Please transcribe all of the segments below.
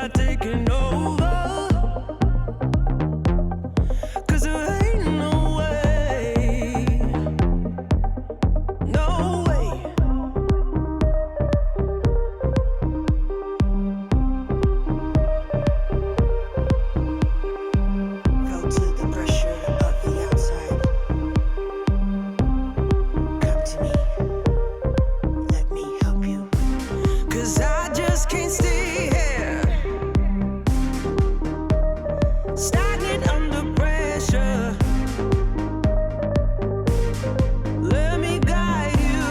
like taking over. 'Cause there ain't no way, no way. Felt to the pressure of the outside. Come to me, let me help you. 'Cause I just can't stay here, stagnant under pressure. Let me guide you,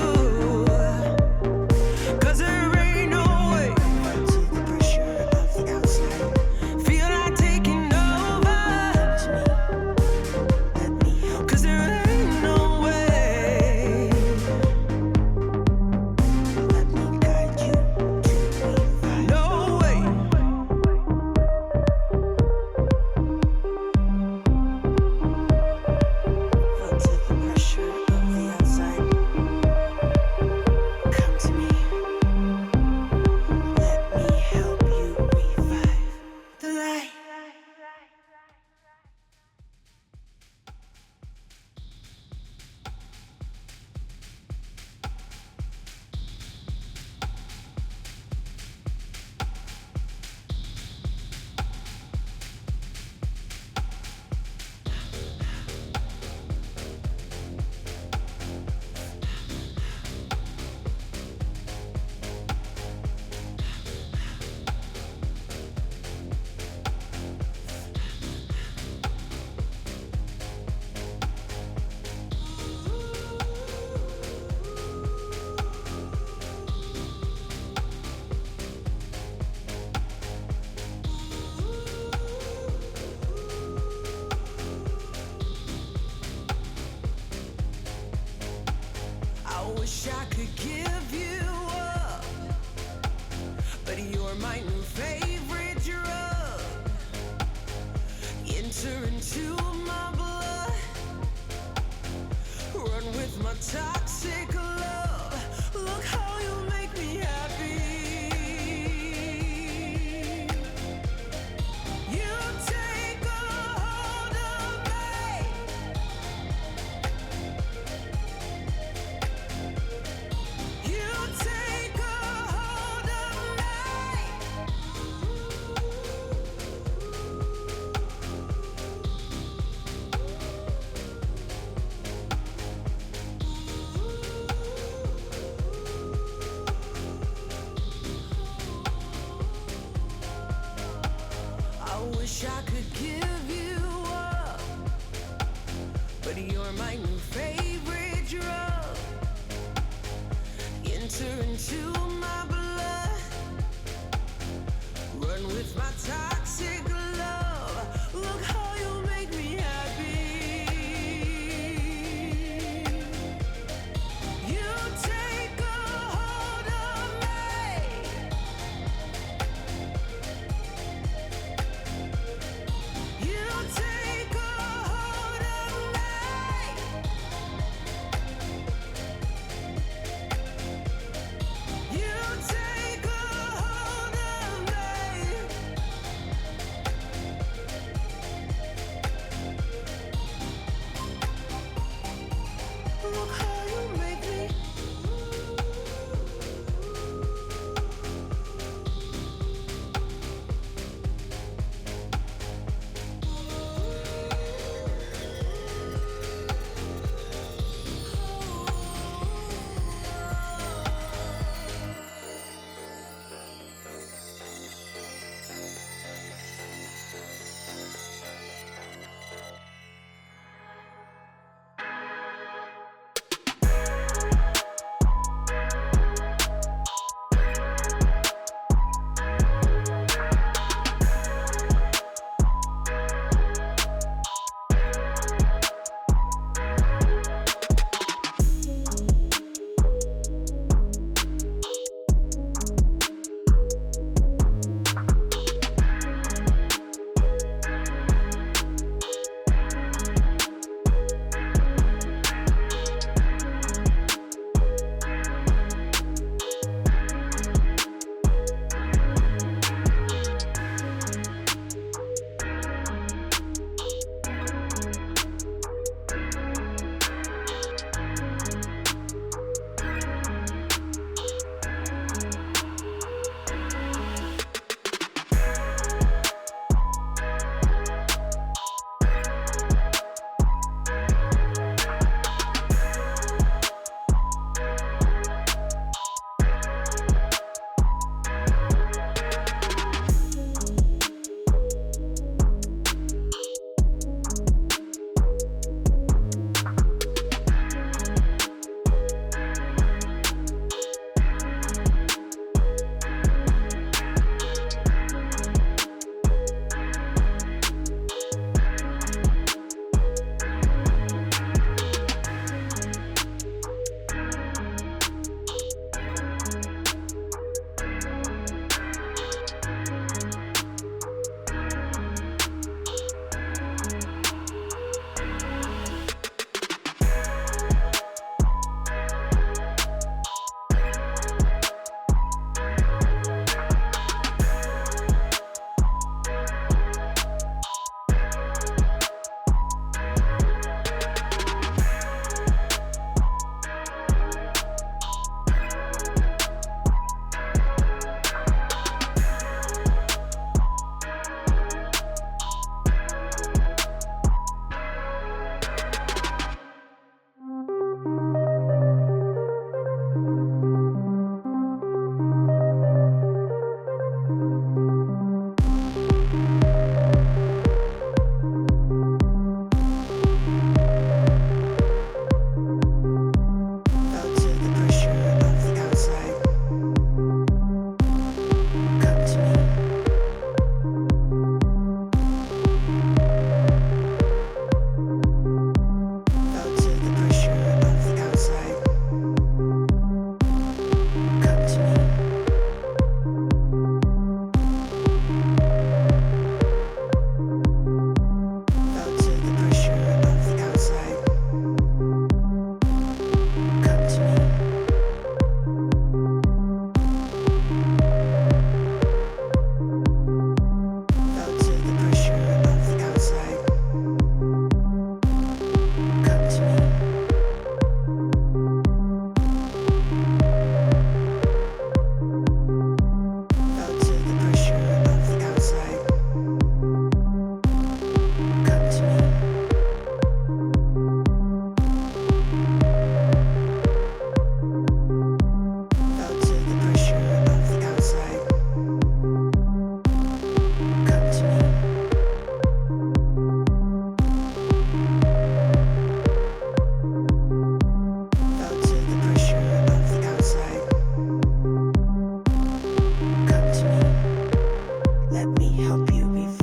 'cause there ain't no way. Felt to the pressure of the outside. Feel like taking over. Come to me, let me help. 'Cause there ain't no way. Let me guide you to revive. No way. Felt to the pressure of the outside. Come to me, let me help you revive the light. I wish I could give you up, but you're my new favorite drug. Enter into my blood, run with my toxic love. Look how you make me happy. You take a hold of me. You take a hold of me. I wish I could give you up, but you're my new favorite drug. Enter into my blood, run with my toxic love. Look how you make me happy. You take a hold of me. You take a hold of me. You take a hold of me. help you be